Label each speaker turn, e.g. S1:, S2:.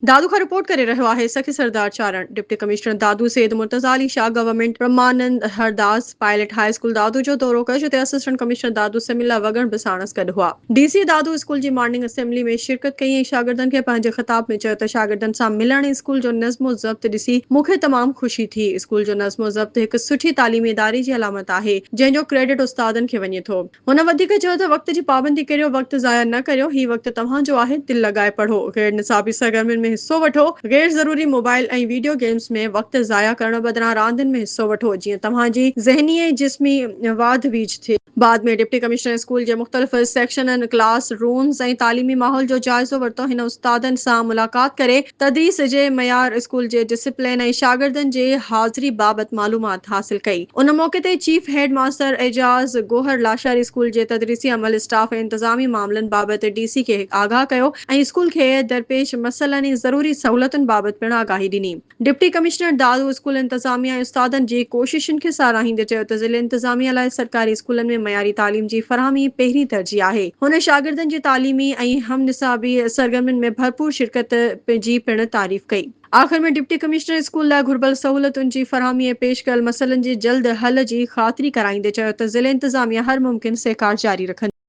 S1: दादू खां रिपोर्ट करे रहियो आहे सखी सरदार चारण। डिप्टी कमिश्नर दादू सैद मुर्तज़ा अली शाह गवर्नमेंट ब्रह्मानंद हरदास पायलट हाई स्कूल दादू जो दौरो कयो, जिते असिस्टेंट कमिश्नर दादू समिला वगण बि साणस गॾु हुआ। डीसी दादू स्कूल जी मॉर्निंग असेंबली में शिरकत कई ऐं शागिर्दनि खे पंहिंजे ख़िताब में चयो त शागिर्दनि सां मिलण ऐं स्कूल जो नज़्मो ज़ब्त ॾिसी मूंखे तमामु ख़ुशी थी। स्कूल जो नज़्मो ज़ब्त हिकु सुठी तालीमी इदारे जी अलामत आहे, जंहिंजो क्रेडिट उस्तादनि खे वञे थो। हुन वधीक चयो त वक़्त जी पाबंदी करियो, वक़्त ज़ाया न करियो। ही वक़्त तव्हांजो आहे, दिलि लॻाए पढ़ो, गैर निसाबी सरगर्मियुनि में हिस्सो वठो। गैर ज़रूरी मोबाइल ऐं वीडियो गेम्स में वक़्त ज़ाया करण बदिरां रांदियुनि में हिस्सो वठो, जीअं तव्हांजी ज़हनी ऐं जिस्मी वाध वीज थिए। बाद में डिप्टी कमिश्नर स्कूल जे मुख़्तलिफ़ सेक्शननि, क्लास रूम्स ऐं तालीमी माहौल जो जाइज़ो वरितो। हिन उस्तादनि सां मुलाक़ात करे तदरीस जे मयार, स्कूल जे डिसिप्लिन ऐं शागिर्दनि जे हाज़िरी बाबति मालूमात हासिल कई। उन मौके ते चीफ हेड मास्टर एजाज गोहर लाशारी स्कूल जे तदरीसी अमल, स्टाफ ऐं इंतज़ामी मामलनि बाबति डीसी खे आगाह कयो ऐं स्कूल खे दरपेश मसइलनि ऐं ज़रूरी सहूलतुनि बाबति पिणु आगाही ॾिनी। डिप्टी कमिश्नर दादू स्कूल इंतज़ामिया ऐं उस्तादनि जी कोशिशुनि खे साराहींदे चयो त ज़िले इंतज़ामिया लाइ सरकारी स्कूलनि में मयारी तालीम जी फराहमी पहिरीं तरजीह आहे। हुन शागिर्दनि जी तालीमी ऐं हम निसाबी सरगर्मियुनि में भरपूर शिरकत जी पिणु तारीफ़ कई। आख़िर में डिप्टी कमिश्नर स्कूल लाइ घुर्बल सहूलतुनि जी फराहमी ऐं पेश कयल मसइलनि जे जल्द हल जी ख़ातिरी कराईंदे चयो त ज़िले इंतज़ामिया हर मुमकिन सहकार जारी रखंदी।